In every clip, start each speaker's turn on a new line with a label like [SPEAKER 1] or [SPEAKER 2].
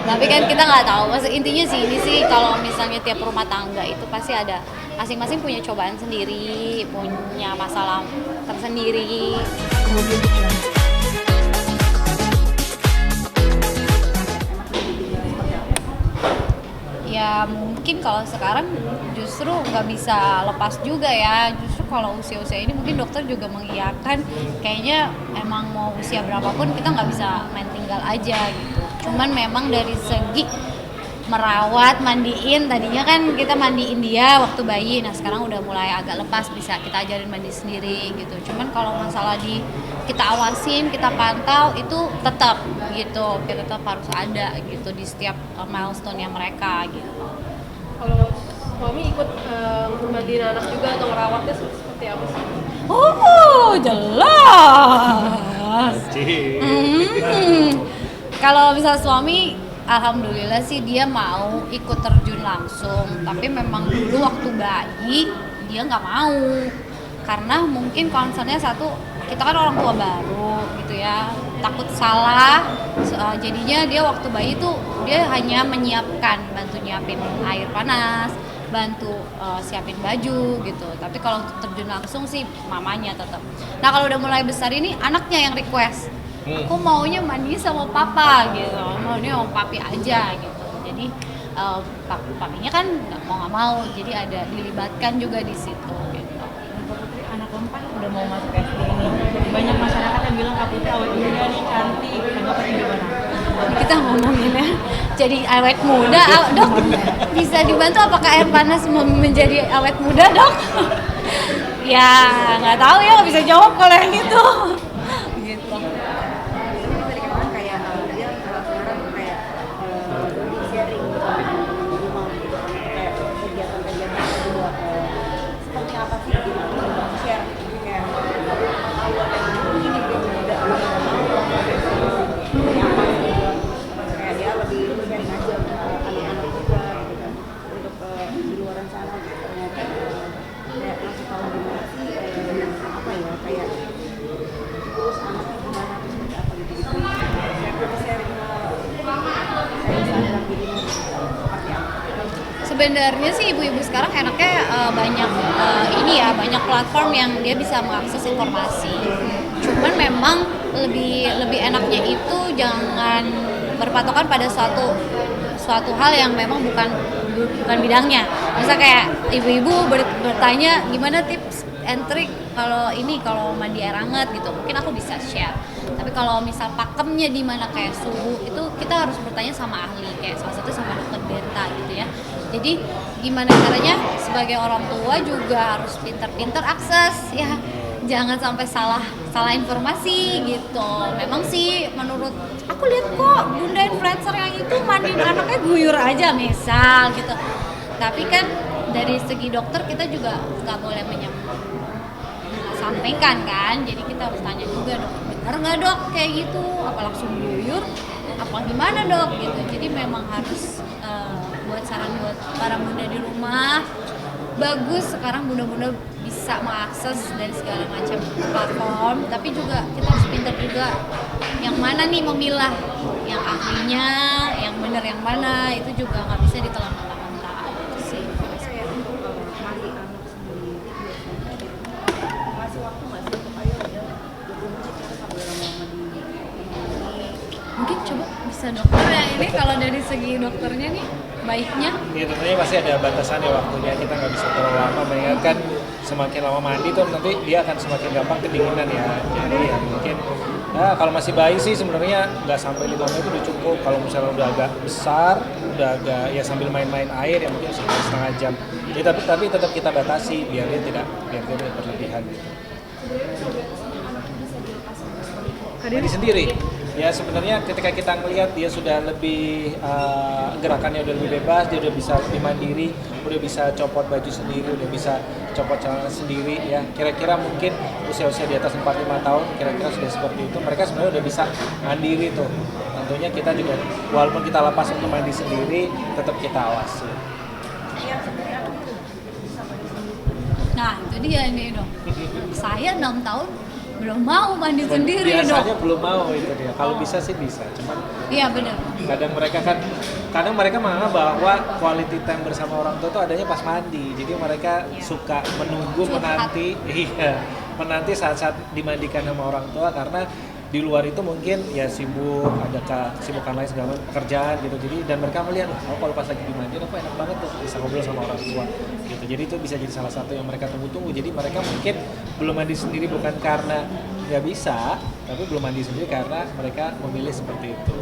[SPEAKER 1] Tapi kan kita nggak tahu. Maksud intinya sih ini sih kalau misalnya tiap rumah tangga itu pasti ada masing-masing punya cobaan sendiri, punya masalah tersendiri. Ya mungkin kalau sekarang justru nggak bisa lepas juga ya. Justru kalau usia-usia ini mungkin dokter juga mengiyakan kayaknya emang mau usia berapapun kita nggak bisa main tinggal aja gitu. Cuman memang dari segi merawat, mandiin, tadinya kan kita mandiin dia waktu bayi, nah sekarang udah mulai agak lepas, bisa kita ajarin mandi sendiri gitu. Cuman kalau masalah kita awasin, kita pantau itu tetap gitu, tetap harus ada gitu di setiap milestone-nya mereka gitu.
[SPEAKER 2] Kalau suami ikut mandiin anak juga atau ngerawatnya seperti apa sih?
[SPEAKER 1] Oh, jelas. Kalau bisa suami, alhamdulillah sih dia mau ikut terjun langsung. Tapi memang dulu waktu bayi dia nggak mau, karena mungkin concernnya satu, kita kan orang tua baru gitu ya, takut salah. Jadinya dia waktu bayi tuh dia hanya menyiapkan, bantu nyiapin air panas, bantu siapin baju gitu. Tapi kalau untuk terjun langsung sih mamanya tetap. Nah kalau udah mulai besar ini anaknya yang request, aku maunya mandi sama papa gitu, maunya sama papi aja gitu. Jadi papinya kan nggak mau, jadi ada dilibatkan juga di situ gitu.
[SPEAKER 3] Anak keempat udah mau masuk SD ini. Banyak masyarakat yang bilang Kak Putri awet muda nih, cantik. Tanggapannya gimana?
[SPEAKER 1] Kita ngomongin ya, jadi awet muda, dok bisa dibantu apakah air panas menjadi awet muda dok? Ya nggak tahu ya, nggak bisa jawab kalau yang itu. Gitu.
[SPEAKER 4] Tadi kan kayak dia sekarang kayak sharing gitu di rumah gitu, kayak kegiatan-kegiatan kedua seperti apa sih gitu, share kayak tahu ada yang ini dia udah seperti apa gitu, kayak dia lebih sharing aja anak-anak juga gitu kan, untuk di luaran sana gitu, ternyata kayak ngasih tahu gimana sih apa ya, kayak terus anaknya gimana, terus seperti apa gitu gitu, sharing Instagram gitu seperti apa.
[SPEAKER 1] Sebenarnya sih ibu-ibu sekarang enaknya banyak ini ya, banyak platform yang dia bisa mengakses informasi. Cuman memang lebih enaknya itu jangan berpatokan pada suatu hal yang memang bukan bidangnya. Misal kayak ibu-ibu bertanya gimana tips and trick kalau mandi air hangat gitu, mungkin aku bisa share. Tapi kalau misal pakemnya di mana kayak suhu itu kita harus bertanya sama ahli, kayak salah satu sama dokter Berta gitu ya. Jadi gimana caranya sebagai orang tua juga harus pinter-pinter akses ya, jangan sampai salah informasi gitu. Memang sih menurut aku lihat kok bunda influencer yang itu mandiin anaknya guyur aja misal gitu. Tapi kan dari segi dokter kita juga nggak boleh sampaikan kan, jadi kita harus tanya juga dok, benar nggak dok kayak gitu, apa langsung guyur, apa gimana dok gitu. Jadi memang harus buat saran buat para bunda di rumah, bagus sekarang bunda-bunda bisa mengakses dari segala macam platform, tapi juga kita harus pintar juga yang mana nih memilah, yang ahlinya, yang benar yang mana, itu juga nggak bisa ditelan mentah-mentah gitu sih.
[SPEAKER 4] Kayak untuk mandi anak sendiri ngasih waktu nggak sih untuk ayo ya 20 menit kita sambil lama-lama di
[SPEAKER 1] Mungkin coba bisa dokter yang ini kalau dari segi dokternya nih baiknya.
[SPEAKER 5] Ya tentunya pasti ada batasannya waktunya, kita nggak bisa terlalu lama, mengingat kan semakin lama mandi tuh nanti dia akan semakin gampang kedinginan ya. Jadi ya mungkin kalau masih bayi sih sebenarnya nggak sampai 5 menit udah cukup. Kalau misalnya udah agak besar, udah agak ya sambil main-main air ya mungkin setengah jam. Ya, tapi tetap kita batasi biar dia tidak berlebihan gitu. Mandi sendiri. Ya sebenarnya ketika kita ngelihat dia sudah lebih gerakannya udah lebih bebas, dia udah bisa lebih mandiri, udah bisa copot baju sendiri, udah bisa copot celana sendiri ya. Kira-kira mungkin usia-usia di atas 45 tahun kira-kira sudah seperti itu. Mereka sebenarnya udah bisa mandiri tuh. Tentunya kita juga walaupun kita lepas untuk mandi sendiri, tetap kita awasi.
[SPEAKER 1] Nah itu dia nih dong. Saya 6 tahun belum mau mandi sendiri
[SPEAKER 5] Biasanya
[SPEAKER 1] dong.
[SPEAKER 5] belum mau itu dia. Kalau bisa sih bisa, cuman
[SPEAKER 1] Iya benar.
[SPEAKER 5] kadang mereka menganggap bahwa quality time bersama orang tua itu adanya pas mandi. Jadi mereka suka menunggu
[SPEAKER 1] Curhat.
[SPEAKER 5] menanti saat-saat dimandikan sama orang tua, karena di luar itu mungkin ya sibuk, ada kesibukan lain segala macam, pekerjaan gitu. Jadi dan mereka melihat, oh kalau pas lagi dimandiin aku enak banget tuh bisa ngobrol sama orang tua gitu. Jadi itu bisa jadi salah satu yang mereka tunggu-tunggu. Jadi mereka mungkin belum mandi sendiri bukan karena nggak bisa, tapi belum mandi sendiri karena mereka memilih seperti itu.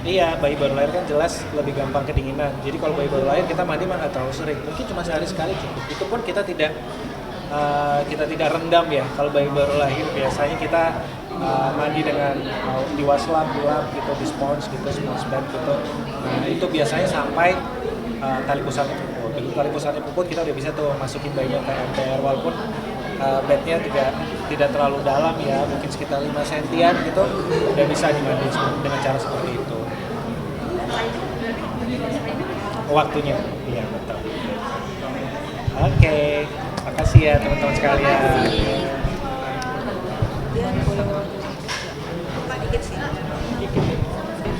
[SPEAKER 5] Iya, bayi baru lahir kan jelas lebih gampang kedinginan. Jadi kalau bayi baru lahir kita mandi mah nggak terlalu sering. Mungkin cuma sehari sekali cukup. Itu pun kita tidak rendam ya. Kalau bayi baru lahir biasanya kita mandi dengan di waslap, dilap gitu, di sponge gitu, sponge bed gitu. Nah itu biasanya sampai tali pusarnya puput. Begitu tali pusarnya puput kita udah bisa tuh masukin bayinya ke ember, walaupun bednya juga tidak terlalu dalam ya, mungkin sekitar 5 sentian gitu, udah bisa dimandi dengan cara seperti itu. Waktunya, iya betul. Oke, makasih ya teman-teman sekalian.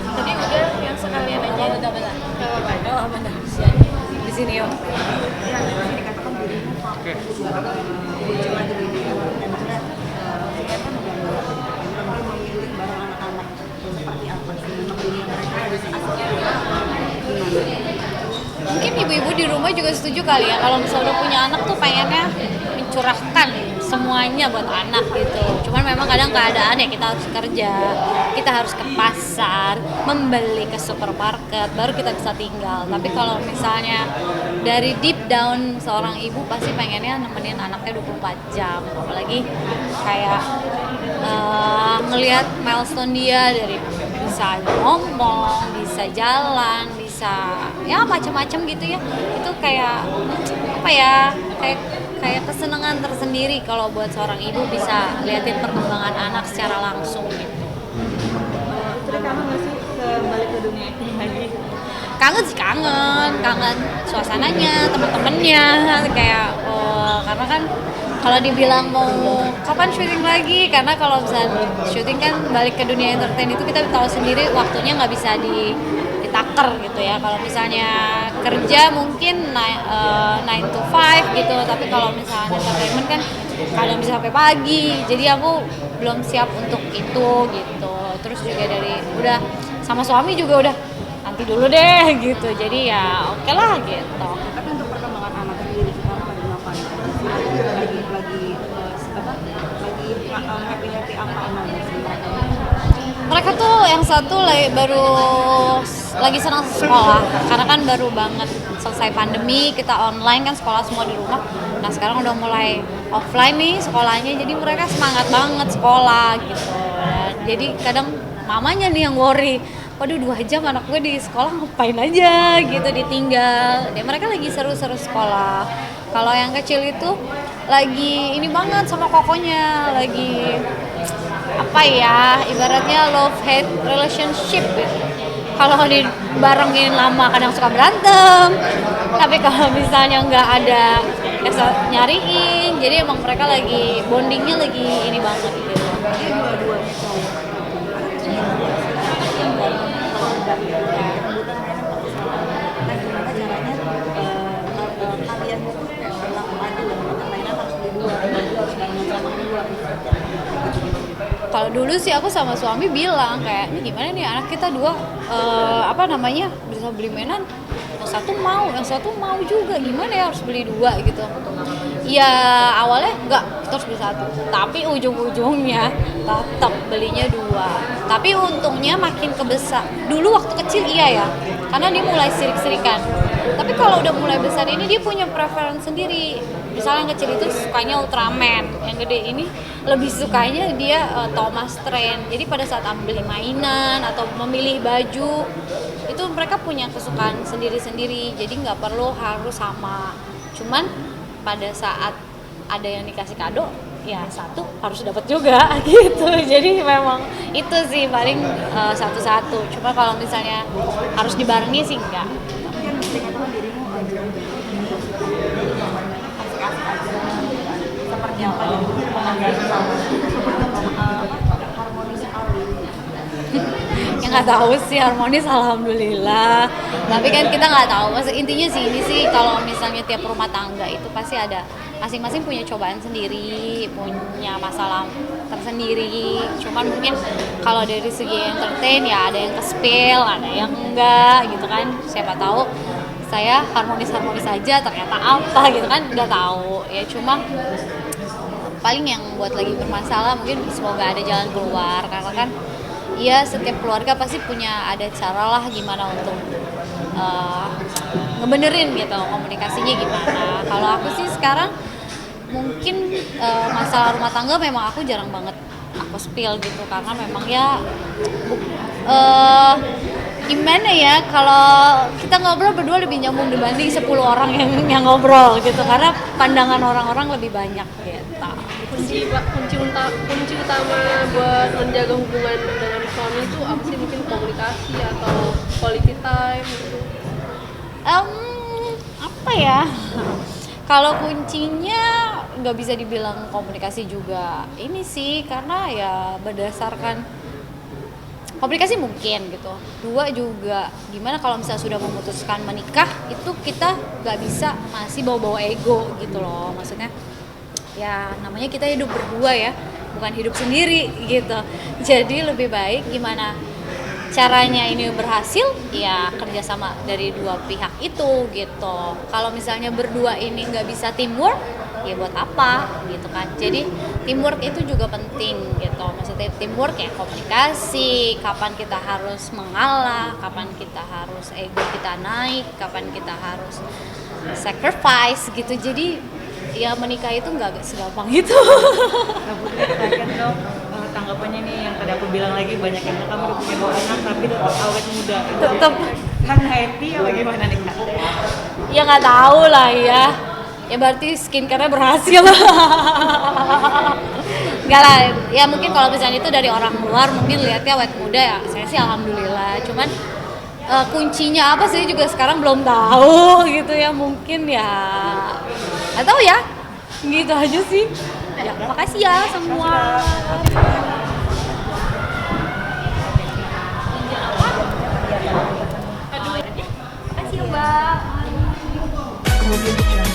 [SPEAKER 1] Tadi udah yang sekalian aja. Oh, udah benar. Oh, benar. Di sini yuk.
[SPEAKER 5] Oke. Mungkin
[SPEAKER 1] ibu-ibu di rumah juga setuju kali ya, kalau misalnya udah punya anak tuh pengennya mencurahkan semuanya buat anak gitu. Cuman memang kadang keadaan ya kita harus kerja, kita harus ke pasar, membeli ke supermarket, baru kita bisa tinggal. Tapi kalau misalnya dari deep down seorang ibu pasti pengennya nemenin anaknya 24 jam. Apalagi kayak ngelihat milestone dia dari bisa ngomong, bisa jalan, bisa ya macam-macam gitu ya. Itu kayak apa ya? Kayak kesenangan tersendiri kalau buat seorang ibu bisa liatin perkembangan anak secara langsung gitu.
[SPEAKER 3] Terus kangen nggak sih balik ke dunia acting lagi?
[SPEAKER 1] Kangen sih kangen suasananya, temen-temennya kayak karena kan kalau dibilang mau kapan syuting lagi, karena kalau misalnya syuting kan balik ke dunia entertain itu kita tahu sendiri waktunya nggak bisa ditaker gitu ya. Kalau misalnya kerja mungkin 9 to 5 gitu, tapi kalau misalnya entertainment kan kadang bisa sampai pagi, jadi aku belum siap untuk itu gitu. Terus juga udah sama suami juga udah nanti dulu deh gitu, jadi ya oke lah gitu.
[SPEAKER 4] Tapi untuk perkembangan anak sendiri sekarang lagi ngapain? Lagi happy apa anaknya sih?
[SPEAKER 1] Mereka tuh yang satu baru lagi senang sekolah, karena kan baru banget selesai pandemi, kita online kan, sekolah semua di rumah. Nah sekarang udah mulai offline nih sekolahnya, jadi mereka semangat banget sekolah gitu. Jadi kadang mamanya nih yang worry, waduh 2 jam anak gue di sekolah ngapain aja gitu, ditinggal. Ya mereka lagi seru-seru sekolah. Kalau yang kecil itu lagi ini banget sama kokonya, lagi apa ya, ibaratnya love hate relationship gitu. Kalau dibarengin lama kadang suka berantem, tapi kalau misalnya nggak ada nyariin, jadi emang mereka lagi bondingnya lagi ini banget gitu.
[SPEAKER 4] Jadi dua-duanya cowok. Nah gimana caranya kalian itu kayak berlaku adil dengan permainan harus beli dua, harus barengan sama dua.
[SPEAKER 1] Kalau dulu sih aku sama suami bilang kayak, ini gimana nih anak kita dua bisa beli mainan, yang satu mau juga, gimana ya harus beli 2 gitu. Ya awalnya enggak, kita harus beli 1, tapi ujung-ujungnya tetap belinya 2. Tapi untungnya makin kebesar. Dulu waktu kecil iya ya, karena dia mulai sirik-sirikan. Tapi kalau udah mulai besar ini dia punya preference sendiri. Misalnya yang kecil itu sukanya Ultraman, yang gede ini lebih sukanya dia Thomas Train. Jadi pada saat ambil mainan atau memilih baju itu mereka punya kesukaan sendiri-sendiri, jadi nggak perlu harus sama. Cuman pada saat ada yang dikasih kado, ya satu harus dapat juga gitu. Jadi memang itu sih paling satu-satu. Cuma kalau misalnya harus dibarengi sih enggak.
[SPEAKER 4] Tapi kan mestinya tuh dirimu jauh dari asik-asik aja gitu kan. Seperti apa jadi harmonis sekali.
[SPEAKER 1] Ya nggak tahu sih, harmonis alhamdulillah. Tapi kan kita nggak tahu. Maksud intinya sih ini sih kalau misalnya tiap rumah tangga itu pasti ada masing-masing punya cobaan sendiri, punya masalah tersendiri. Cuman mungkin kalau dari segi entertain ya ada yang ke-spill, ada yang enggak gitu kan. Siapa tahu saya harmonis-harmonis aja ternyata apa gitu kan, nggak tahu. Ya cuma paling yang buat lagi bermasalah mungkin semoga ada jalan keluar, karena kan ya setiap keluarga pasti punya ada cara lah gimana untuk ngebenerin gitu komunikasinya gimana. Kalau aku sih sekarang mungkin masalah rumah tangga memang aku jarang banget aku spill gitu, karena memang ya gimana ya, kalau kita ngobrol berdua lebih nyambung dibanding 10 orang yang ngobrol gitu, karena pandangan orang-orang lebih banyak gitu.
[SPEAKER 2] Kunci utama buat menjaga hubungan dengan suami itu apa sih? Mungkin komunikasi atau quality time gitu.
[SPEAKER 1] Apa ya? Kalau kuncinya nggak bisa dibilang komunikasi juga. Ini sih karena ya berdasarkan komunikasi mungkin gitu. Dua juga gimana kalau misalnya sudah memutuskan menikah itu kita nggak bisa masih bawa-bawa ego gitu loh. Maksudnya ya namanya kita hidup berdua ya, bukan hidup sendiri gitu. Jadi lebih baik gimana caranya ini berhasil ya kerjasama dari dua pihak itu gitu. Kalau misalnya berdua ini nggak bisa teamwork ya buat apa gitu kan. Jadi teamwork itu juga penting gitu. Maksudnya teamwork ya komunikasi, kapan kita harus mengalah, kapan kita harus ego kita naik, kapan kita harus sacrifice gitu. Jadi ya menikah itu nggak segampang itu.
[SPEAKER 3] Nah Putri, terakhir dong tanggapannya nih yang tadi aku bilang lagi, banyak yang bilang kamu udah punya 2 anak tapi tetap awet muda.
[SPEAKER 1] Tetap
[SPEAKER 3] kan happy apa gimana nih Kak?
[SPEAKER 1] ya nggak tahu lah ya. Ya berarti skincare-nya berhasil. Enggak lah, ya mungkin kalau misalnya itu dari orang luar mungkin lihatnya awet muda ya. Saya sih alhamdulillah. Cuman kuncinya apa sih juga sekarang belum tahu gitu ya. Mungkin ya nggak tahu ya. Gitu aja sih. Ya, makasih ya semua. Makasih ya Mbak.
[SPEAKER 4] Kemudian